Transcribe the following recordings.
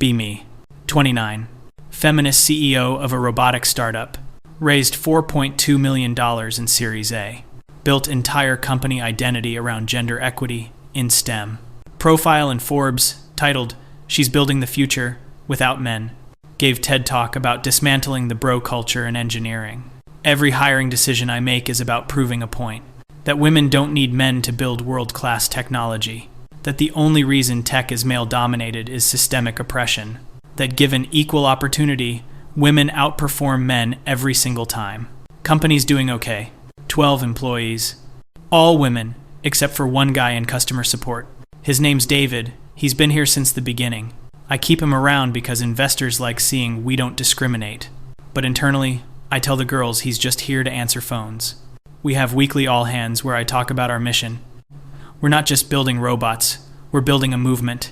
Be me. 29. Feminist CEO of a robotics startup. Raised $4.2 million in Series A. Built entire company identity around gender equity in STEM. Profile in Forbes, titled, "She's Building the Future Without Men." Gave TED Talk about dismantling the bro culture in engineering. Every hiring decision I make is about proving a point. That women don't need men to build world-class technology. That the only reason tech is male-dominated is systemic oppression. That given equal opportunity, women outperform men every single time. Company's doing okay. 12 employees. All women, except for one guy in customer support. His name's David. He's been here since the beginning. I keep him around because investors like seeing we don't discriminate. But internally, I tell the girls he's just here to answer phones. We have weekly all-hands where I talk about our mission. We're not just building robots, we're building a movement.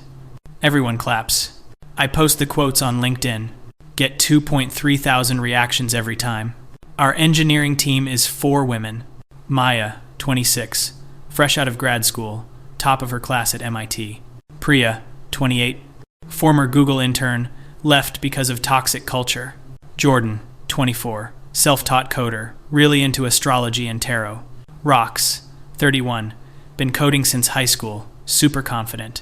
Everyone claps. I post the quotes on LinkedIn. Get 2.3 thousand reactions every time. Our engineering team is 4 women. Maya, 26, fresh out of grad school, top of her class at MIT. Priya, 28, former Google intern, left because of toxic culture. Jordan, 24, self-taught coder, really into astrology and tarot. Rox, 31, been coding since high school, super confident.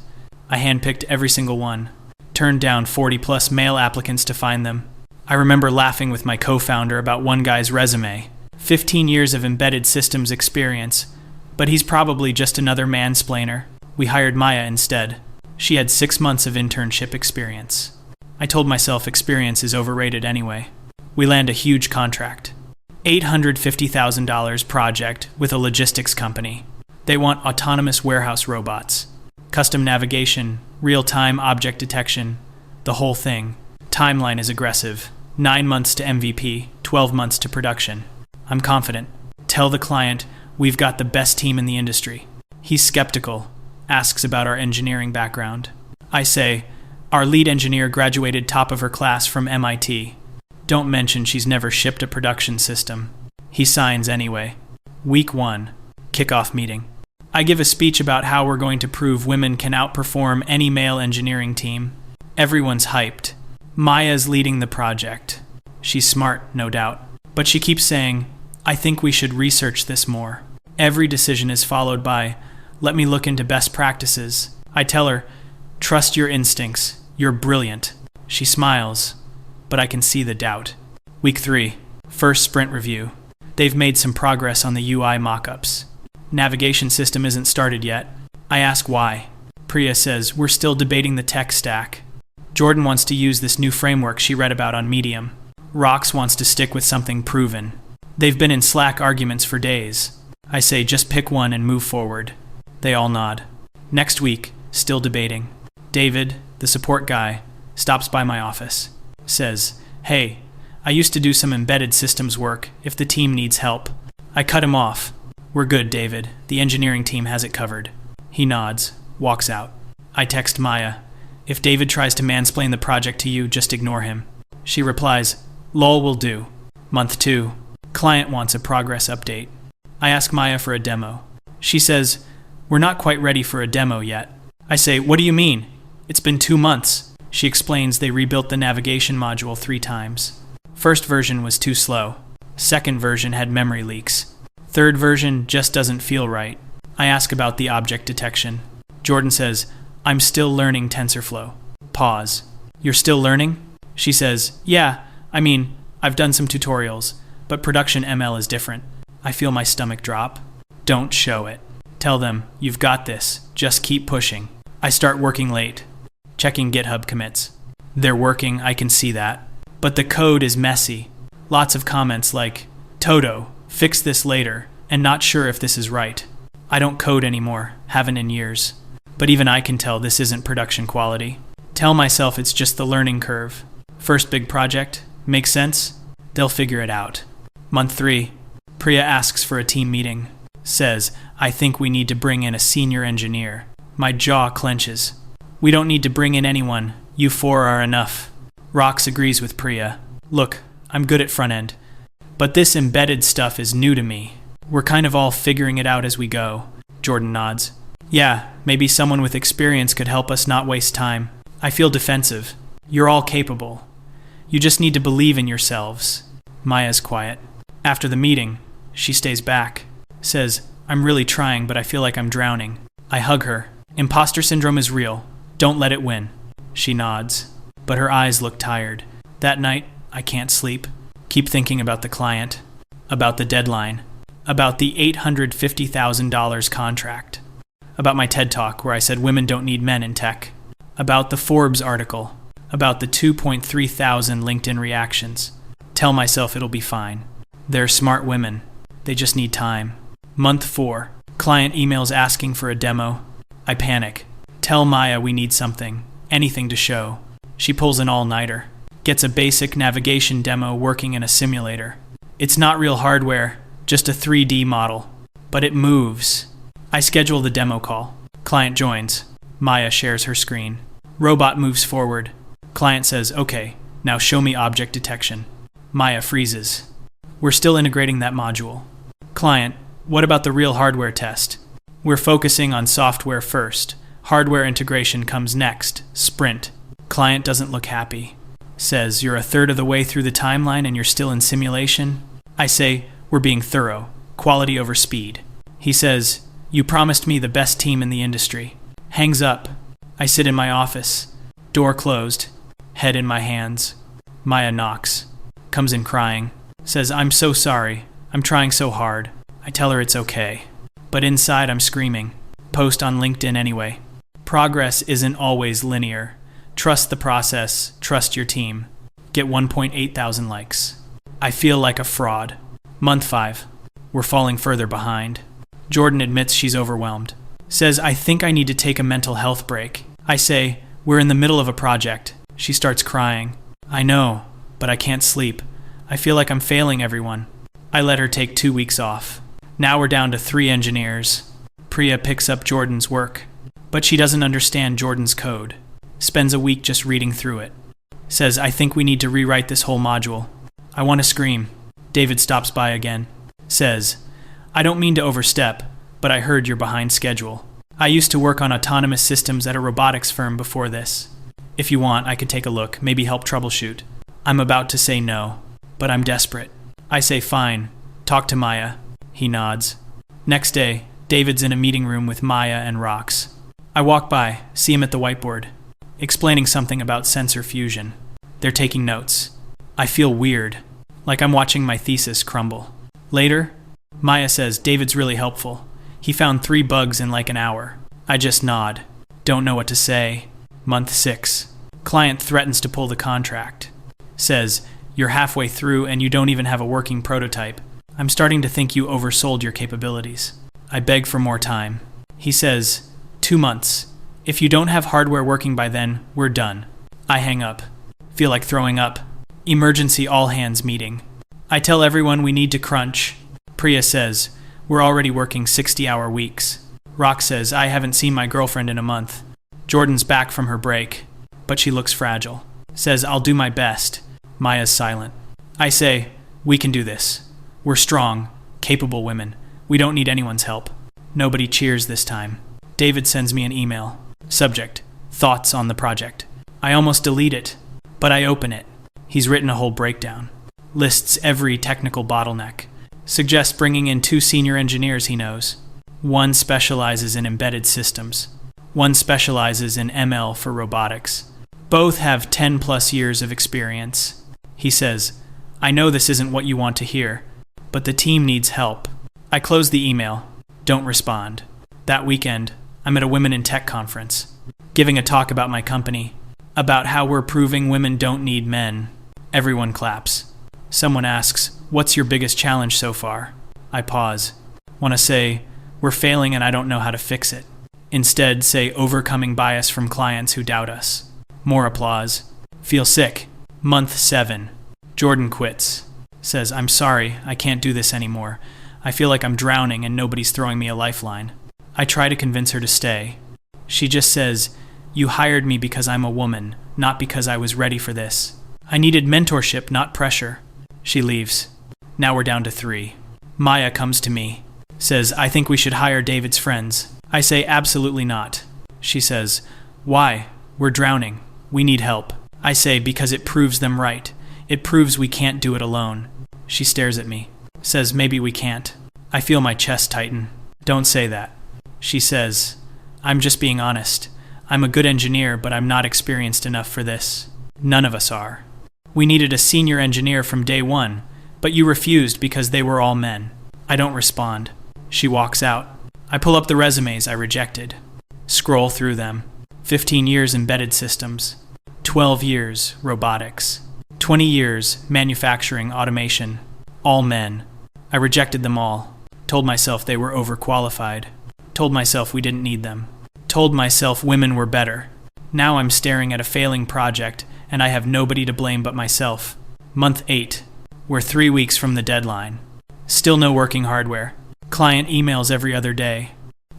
I handpicked every single one. Turned down 40-plus male applicants to find them. I remember laughing with my co-founder about one guy's resume. 15 years of embedded systems experience, but he's probably just another mansplainer. We hired Maya instead. She had 6 months of internship experience. I told myself experience is overrated anyway. We land a huge contract. $850,000 project with a logistics company. They want autonomous warehouse robots. Custom navigation, real-time object detection, the whole thing. Timeline is aggressive. 9 months to MVP, 12 months to production. I'm confident. Tell the client we've got the best team in the industry. He's skeptical, asks about our engineering background. I say, our lead engineer graduated top of her class from MIT. Don't mention she's never shipped a production system. He signs anyway. Week 1, kickoff meeting. I give a speech about how we're going to prove women can outperform any male engineering team. Everyone's hyped. Maya's leading the project. She's smart, no doubt. But she keeps saying, I think we should research this more. Every decision is followed by, let me look into best practices. I tell her, trust your instincts. You're brilliant. She smiles, but I can see the doubt. Week 3, first sprint review. They've made some progress on the UI mock-ups. Navigation system isn't started yet. I ask why. Priya says, we're still debating the tech stack. Jordan wants to use this new framework she read about on Medium. Rox wants to stick with something proven. They've been in Slack arguments for days. I say, just pick one and move forward. They all nod. Next week, still debating. David, the support guy, stops by my office. Says, hey, I used to do some embedded systems work if the team needs help. I cut him off. We're good, David. The engineering team has it covered. He nods, walks out. I text Maya. If David tries to mansplain the project to you, just ignore him. She replies, lol will do. Month 2. Client wants a progress update. I ask Maya for a demo. She says, we're not quite ready for a demo yet. I say, what do you mean? It's been 2 months. She explains they rebuilt the navigation module 3 times. First version was too slow. Second version had memory leaks. Third version just doesn't feel right. I ask about the object detection. Jordan says, I'm still learning TensorFlow. Pause. You're still learning? She says, yeah, I've done some tutorials, but production ML is different. I feel my stomach drop. Don't show it. Tell them, you've got this. Just keep pushing. I start working late. Checking GitHub commits. They're working, I can see that. But the code is messy. Lots of comments like, Toto, fix this later, and not sure if this is right. I don't code anymore, haven't in years. But even I can tell this isn't production quality. Tell myself it's just the learning curve. First big project, makes sense? They'll figure it out. Month 3, Priya asks for a team meeting. Says, I think we need to bring in a senior engineer. My jaw clenches. We don't need to bring in anyone. You 4 are enough. Rox agrees with Priya. Look, I'm good at front end. But this embedded stuff is new to me. We're kind of all figuring it out as we go. Jordan nods. Yeah, maybe someone with experience could help us not waste time. I feel defensive. You're all capable. You just need to believe in yourselves. Maya's quiet. After the meeting, she stays back. Says, I'm really trying, but I feel like I'm drowning. I hug her. Imposter syndrome is real. Don't let it win. She nods, but her eyes look tired. That night, I can't sleep. Keep thinking about the client, about the deadline, about the $850,000 contract, about my TED Talk where I said women don't need men in tech, about the Forbes article, about the 2.3 thousand LinkedIn reactions. Tell myself it'll be fine. They're smart women. They just need time. Month 4. Client emails asking for a demo. I panic. Tell Maya we need something, anything to show. She pulls an all-nighter. Gets a basic navigation demo working in a simulator. It's not real hardware, just a 3D model. But it moves. I schedule the demo call. Client joins. Maya shares her screen. Robot moves forward. Client says, okay, now show me object detection. Maya freezes. We're still integrating that module. Client, what about the real hardware test? We're focusing on software first. Hardware integration comes next. Sprint. Client doesn't look happy. Says, you're a third of the way through the timeline and you're still in simulation? I say, we're being thorough. Quality over speed. He says, you promised me the best team in the industry. Hangs up. I sit in my office. Door closed. Head in my hands. Maya knocks. Comes in crying. Says, I'm so sorry. I'm trying so hard. I tell her it's okay. But inside I'm screaming. Post on LinkedIn anyway. Progress isn't always linear. Trust the process. Trust your team. Get 1.8 thousand likes. I feel like a fraud. Month 5. We're falling further behind. Jordan admits she's overwhelmed. Says, I think I need to take a mental health break. I say, we're in the middle of a project. She starts crying. I know, but I can't sleep. I feel like I'm failing everyone. I let her take 2 weeks off. Now we're down to 3 engineers. Priya picks up Jordan's work, but she doesn't understand Jordan's code. Spends a week just reading through it. Says, I think we need to rewrite this whole module. I want to scream. David stops by again. Says, I don't mean to overstep, but I heard you're behind schedule. I used to work on autonomous systems at a robotics firm before this. If you want, I could take a look, maybe help troubleshoot. I'm about to say no, but I'm desperate. I say fine, talk to Maya. He nods. Next day, David's in a meeting room with Maya and Rox. I walk by, see him at the whiteboard, explaining something about sensor fusion. They're taking notes. I feel weird, like I'm watching my thesis crumble. Later, Maya says David's really helpful. He found 3 bugs in like an hour. I just nod. Don't know what to say. Month 6. Client threatens to pull the contract. Says, you're halfway through and you don't even have a working prototype. I'm starting to think you oversold your capabilities. I beg for more time. He says, 2 months. If you don't have hardware working by then, we're done. I hang up. Feel like throwing up. Emergency all-hands meeting. I tell everyone we need to crunch. Priya says, we're already working 60-hour weeks. Rock says, I haven't seen my girlfriend in a month. Jordan's back from her break, but she looks fragile. Says, I'll do my best. Maya's silent. I say, we can do this. We're strong, capable women. We don't need anyone's help. Nobody cheers this time. David sends me an email. Subject, thoughts on the project. I almost delete it, but I open it. He's written a whole breakdown. Lists every technical bottleneck. Suggests bringing in 2 senior engineers he knows. One specializes in embedded systems. One specializes in ML for robotics. Both have 10+ years of experience. He says, I know this isn't what you want to hear, but the team needs help. I close the email. Don't respond. That weekend, I'm at a Women in Tech conference, giving a talk about my company, about how we're proving women don't need men. Everyone claps. Someone asks, what's your biggest challenge so far? I pause. Want to say, we're failing and I don't know how to fix it. Instead, say overcoming bias from clients who doubt us. More applause. Feel sick. Month 7. Jordan quits. Says, I'm sorry, I can't do this anymore. I feel like I'm drowning and nobody's throwing me a lifeline. I try to convince her to stay. She just says, you hired me because I'm a woman, not because I was ready for this. I needed mentorship, not pressure. She leaves. Now we're down to 3. Maya comes to me. Says, I think we should hire David's friends. I say, absolutely not. She says, why? We're drowning. We need help. I say, because it proves them right. It proves we can't do it alone. She stares at me, says, maybe we can't. I feel my chest tighten. Don't say that. She says, I'm just being honest. I'm a good engineer, but I'm not experienced enough for this. None of us are. We needed a senior engineer from day one, but you refused because they were all men. I don't respond. She walks out. I pull up the resumes I rejected. Scroll through them. 15 years embedded systems. 12 years robotics. 20 years manufacturing automation. All men. I rejected them all. Told myself they were overqualified. Told myself we didn't need them. Told myself women were better. Now I'm staring at a failing project, and I have nobody to blame but myself. Month 8. We're 3 weeks from the deadline. Still no working hardware. Client emails every other day.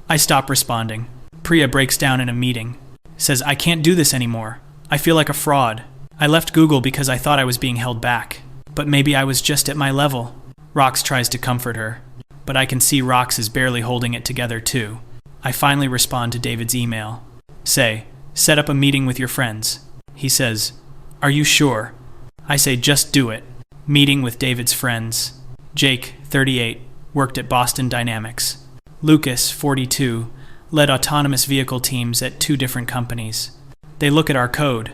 I stop responding. Priya breaks down in a meeting. Says, I can't do this anymore. I feel like a fraud. I left Google because I thought I was being held back. But maybe I was just at my level. Rox tries to comfort her. But I can see Rox is barely holding it together too. I finally respond to David's email. Say, set up a meeting with your friends. He says, are you sure? I say, just do it. Meeting with David's friends. Jake, 38, worked at Boston Dynamics. Lucas, 42, led autonomous vehicle teams at 2 different companies. They look at our code.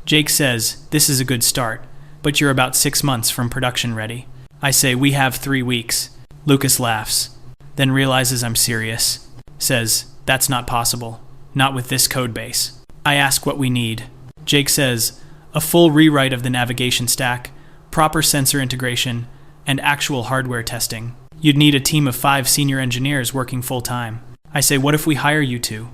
Jake says, this is a good start, but you're about 6 months from production ready. I say, we have 3 weeks. Lucas laughs, then realizes I'm serious. Says, that's not possible. Not with this code base. I ask what we need. Jake says, a full rewrite of the navigation stack, proper sensor integration, and actual hardware testing. You'd need a team of 5 senior engineers working full-time. I say, what if we hire you 2?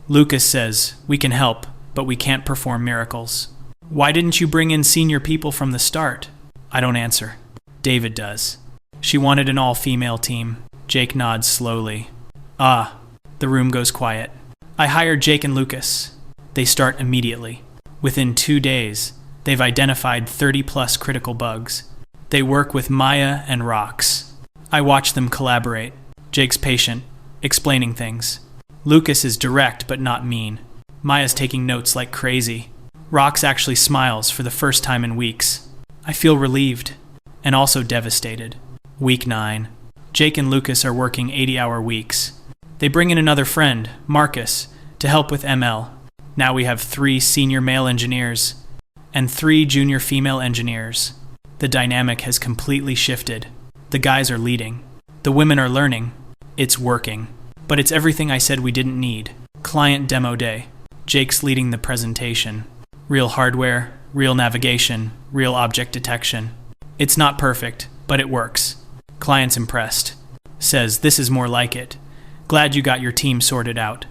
Lucas says, we can help, but we can't perform miracles. Why didn't you bring in senior people from the start? I don't answer. David does. She wanted an all-female team. Jake nods slowly. Ah. The room goes quiet. I hire Jake and Lucas. They start immediately. Within 2 days, they've identified 30-plus critical bugs. They work with Maya and Rox. I watch them collaborate. Jake's patient, explaining things. Lucas is direct but not mean. Maya's taking notes like crazy. Rox actually smiles for the first time in weeks. I feel relieved, and also devastated. Week 9. Jake and Lucas are working 80-hour weeks. They bring in another friend, Marcus, to help with ML. Now we have 3 senior male engineers and 3 junior female engineers. The dynamic has completely shifted. The guys are leading. The women are learning. It's working. But it's everything I said we didn't need. Client demo day. Jake's leading the presentation. Real hardware, real navigation, real object detection. It's not perfect, but it works. Client's impressed. Says, this is more like it. Glad you got your team sorted out.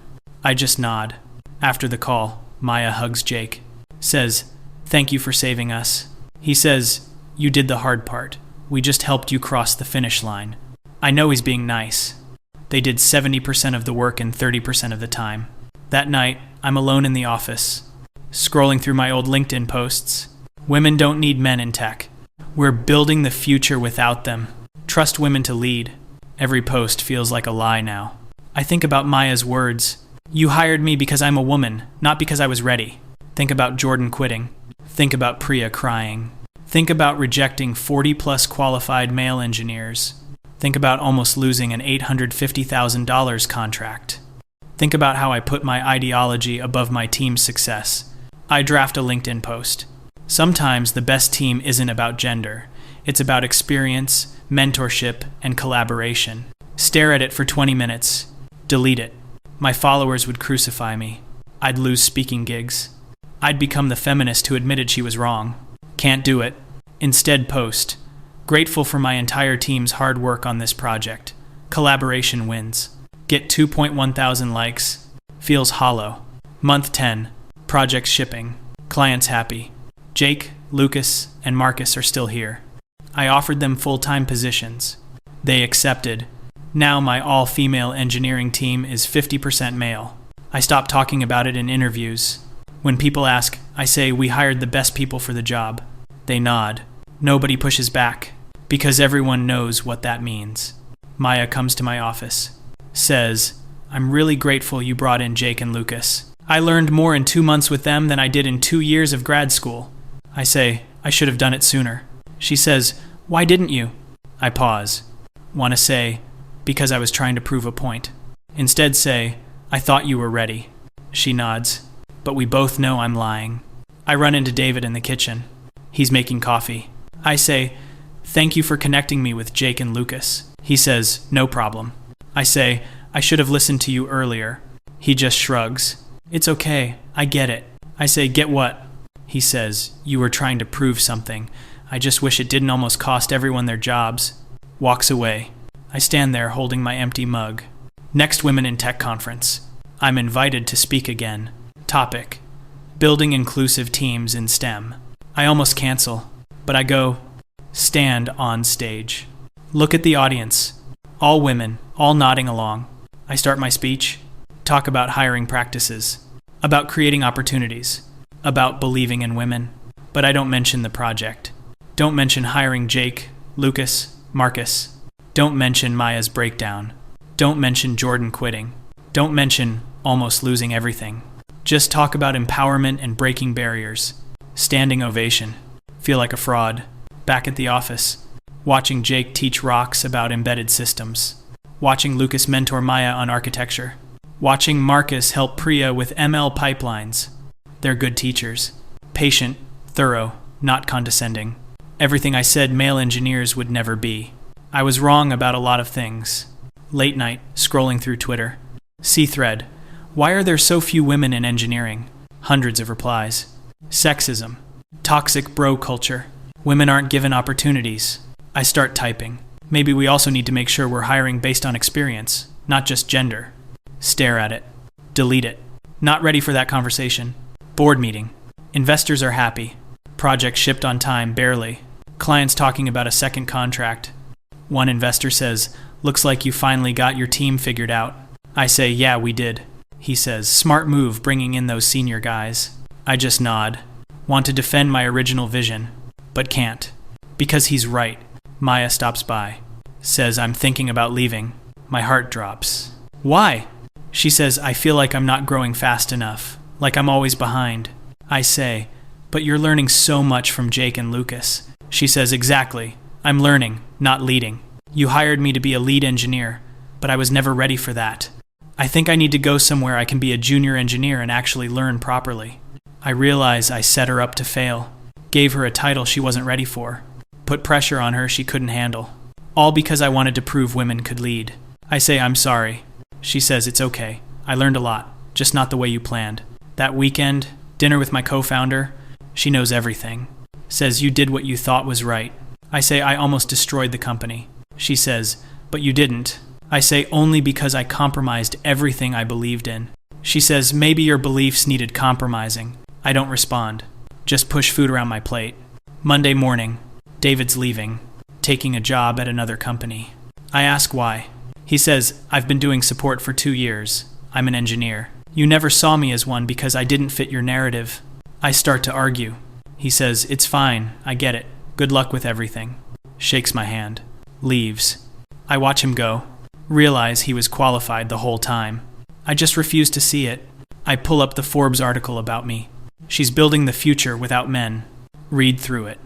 I just nod. After the call, Maya hugs Jake. Says, thank you for saving us. He says, you did the hard part. We just helped you cross the finish line. I know he's being nice. They did 70% of the work in 30% of the time. That night, I'm alone in the office. Scrolling through my old LinkedIn posts. Women don't need men in tech. We're building the future without them. Trust women to lead. Every post feels like a lie now. I think about Maya's words. You hired me because I'm a woman, not because I was ready. Think about Jordan quitting. Think about Priya crying. Think about rejecting 40-plus qualified male engineers. Think about almost losing an $850,000 contract. Think about how I put my ideology above my team's success. I draft a LinkedIn post. Sometimes the best team isn't about gender. It's about experience, mentorship, and collaboration. Stare at it for 20 minutes. Delete it. My followers would crucify me. I'd lose speaking gigs. I'd become the feminist who admitted she was wrong. Can't do it. Instead, post. Grateful for my entire team's hard work on this project. Collaboration wins. Get 2.1 thousand likes. Feels hollow. Month 10. Project shipping. Clients happy. Jake, Lucas, and Marcus are still here. I offered them full-time positions. They accepted. Now my all-female engineering team is 50% male. I stop talking about it in interviews. When people ask, I say we hired the best people for the job. They nod. Nobody pushes back, because everyone knows what that means. Maya comes to my office. Says, I'm really grateful you brought in Jake and Lucas. I learned more in 2 months with them than I did in 2 years of grad school. I say, I should have done it sooner. She says, why didn't you? I pause. Want to say, because I was trying to prove a point. Instead say, I thought you were ready. She nods, but we both know I'm lying. I run into David in the kitchen. He's making coffee. I say, thank you for connecting me with Jake and Lucas. He says, no problem. I say, I should have listened to you earlier. He just shrugs. It's okay, I get it. I say, get what? He says, you were trying to prove something. I just wish it didn't almost cost everyone their jobs. Walks away. I stand there holding my empty mug. Next Women in Tech conference. I'm invited to speak again. Topic: building inclusive teams in STEM. I almost cancel, but I go. Stand on stage. Look at the audience. All women, all nodding along. I start my speech. Talk about hiring practices. About creating opportunities. About believing in women. But I don't mention the project. Don't mention hiring Jake, Lucas, Marcus. Don't mention Maya's breakdown. Don't mention Jordan quitting. Don't mention almost losing everything. Just talk about empowerment and breaking barriers. Standing ovation. Feel like a fraud. Back at the office. Watching Jake teach rocks about embedded systems. Watching Lucas mentor Maya on architecture. Watching Marcus help Priya with ML pipelines. They're good teachers. Patient, thorough, not condescending. Everything I said male engineers would never be. I was wrong about a lot of things. Late night, scrolling through Twitter. See thread. Why are there so few women in engineering? Hundreds of replies. Sexism. Toxic bro culture. Women aren't given opportunities. I start typing. Maybe we also need to make sure we're hiring based on experience, not just gender. Stare at it. Delete it. Not ready for that conversation. Board meeting. Investors are happy. Project shipped on time, barely. Clients talking about a second contract. One investor says, looks like you finally got your team figured out. I say, yeah, we did. He says, smart move bringing in those senior guys. I just nod. Want to defend my original vision, but can't. Because he's right. Maya stops by. Says, I'm thinking about leaving. My heart drops. Why? She says, I feel like I'm not growing fast enough. Like I'm always behind. I say, but you're learning so much from Jake and Lucas. She says, exactly. I'm learning, not leading. You hired me to be a lead engineer, but I was never ready for that. I think I need to go somewhere I can be a junior engineer and actually learn properly. I realize I set her up to fail. Gave her a title she wasn't ready for. Put pressure on her she couldn't handle. All because I wanted to prove women could lead. I say I'm sorry. She says it's okay. I learned a lot, just not the way you planned. That weekend, dinner with my co-founder, she knows everything. Says you did what you thought was right. I say I almost destroyed the company. She says, but you didn't. I say only because I compromised everything I believed in. She says maybe your beliefs needed compromising. I don't respond. Just push food around my plate. Monday morning, David's leaving, taking a job at another company. I ask why. He says, I've been doing support for 2 years. I'm an engineer. You never saw me as one because I didn't fit your narrative. I start to argue. He says, it's fine, I get it. Good luck with everything. Shakes my hand. Leaves. I watch him go. Realize he was qualified the whole time. I just refuse to see it. I pull up the Forbes article about me. She's building the future without men. Read through it.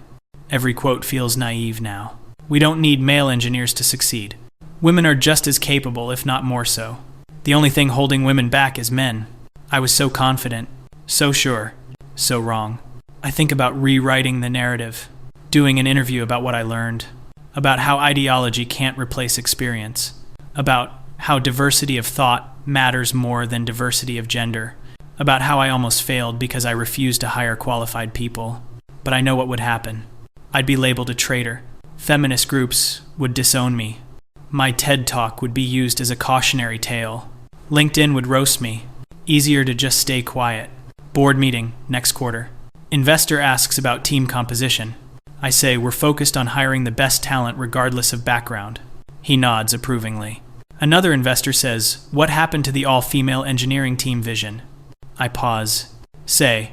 Every quote feels naive now. We don't need male engineers to succeed. Women are just as capable, if not more so. The only thing holding women back is men. I was so confident, so sure, so wrong. I think about rewriting the narrative, doing an interview about what I learned, about how ideology can't replace experience, about how diversity of thought matters more than diversity of gender, about how I almost failed because I refused to hire qualified people. But I know what would happen. I'd be labeled a traitor. Feminist groups would disown me. My TED Talk would be used as a cautionary tale. LinkedIn would roast me. Easier to just stay quiet. Board meeting, next quarter. Investor asks about team composition. I say we're focused on hiring the best talent regardless of background. He nods approvingly. Another investor says, what happened to the all-female engineering team vision? I pause. Say,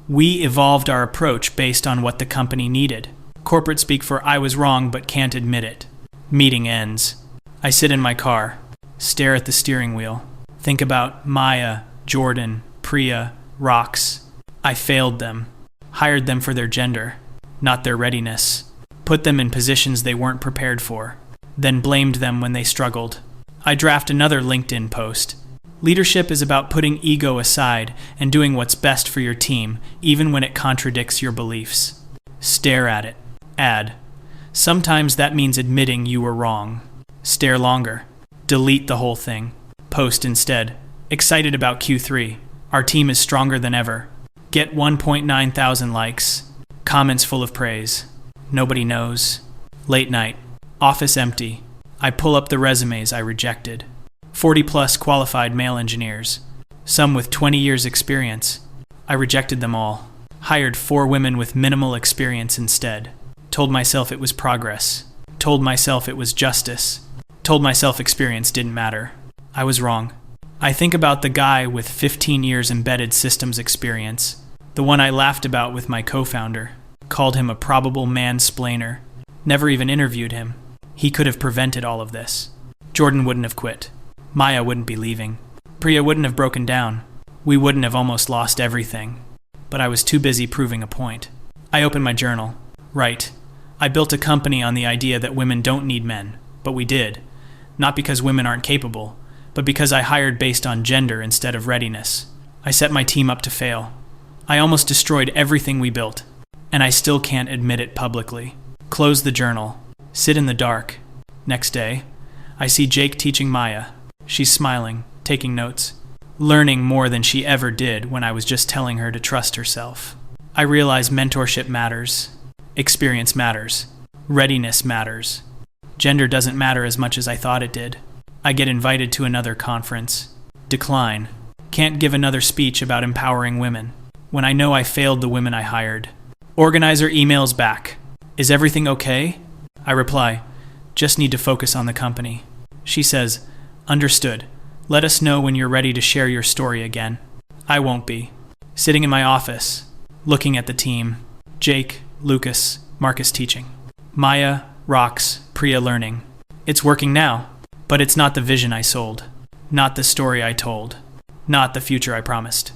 we evolved our approach based on what the company needed. Corporate speak for I was wrong but can't admit it. Meeting ends. I sit in my car, stare at the steering wheel, think about Maya, Jordan, Priya, rocks. I failed them. Hired them for their gender, not their readiness. Put them in positions they weren't prepared for. Then blamed them when they struggled. I draft another LinkedIn post. Leadership is about putting ego aside and doing what's best for your team, even when it contradicts your beliefs. Stare at it. Add. Sometimes that means admitting you were wrong. Stare longer. Delete the whole thing. Post instead. Excited about Q3. Our team is stronger than ever. Get 1.9 thousand likes. Comments full of praise. Nobody knows. Late night. Office empty. I pull up the resumes I rejected. 40-plus qualified male engineers. Some with 20 years experience. I rejected them all. Hired 4 women with minimal experience instead. Told myself it was progress. Told myself it was justice. Told myself experience didn't matter. I was wrong. I think about the guy with 15 years embedded systems experience. The one I laughed about with my co-founder. Called him a probable mansplainer. Never even interviewed him. He could have prevented all of this. Jordan wouldn't have quit. Maya wouldn't be leaving. Priya wouldn't have broken down. We wouldn't have almost lost everything. But I was too busy proving a point. I opened my journal. Right. I built a company on the idea that women don't need men, but we did. Not because women aren't capable, but because I hired based on gender instead of readiness. I set my team up to fail. I almost destroyed everything we built, and I still can't admit it publicly. Close the journal. Sit in the dark. Next day, I see Jake teaching Maya. She's smiling, taking notes, learning more than she ever did when I was just telling her to trust herself. I realize mentorship matters. Experience matters. Readiness matters. Gender doesn't matter as much as I thought it did. I get invited to another conference. Decline. Can't give another speech about empowering women when I know I failed the women I hired. Organizer emails back. Is everything okay? I reply, just need to focus on the company. She says, understood. Let us know when you're ready to share your story again. I won't be. Sitting in my office, looking at the team. Jake, Lucas, Marcus teaching. Maya, rocks, Priya learning. It's working now, but it's not the vision I sold. Not the story I told. Not the future I promised.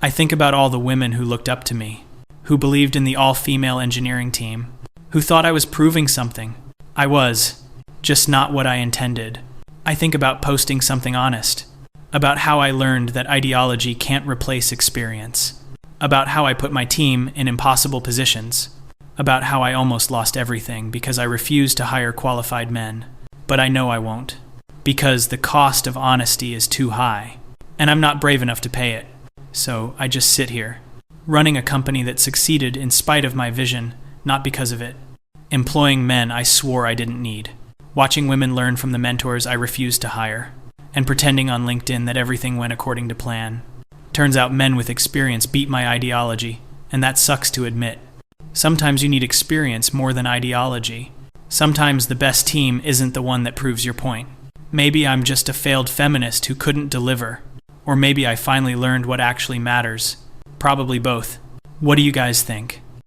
I think about all the women who looked up to me, who believed in the all-female engineering team, who thought I was proving something. I was, just not what I intended. I think about posting something honest, about how I learned that ideology can't replace experience, about how I put my team in impossible positions, about how I almost lost everything because I refused to hire qualified men. But I know I won't, because the cost of honesty is too high, and I'm not brave enough to pay it. So I just sit here, running a company that succeeded in spite of my vision, not because of it. Employing men I swore I didn't need. Watching women learn from the mentors I refused to hire. And pretending on LinkedIn that everything went according to plan. Turns out men with experience beat my ideology, and that sucks to admit. Sometimes you need experience more than ideology. Sometimes the best team isn't the one that proves your point. Maybe I'm just a failed feminist who couldn't deliver. Or maybe I finally learned what actually matters. Probably both. What do you guys think?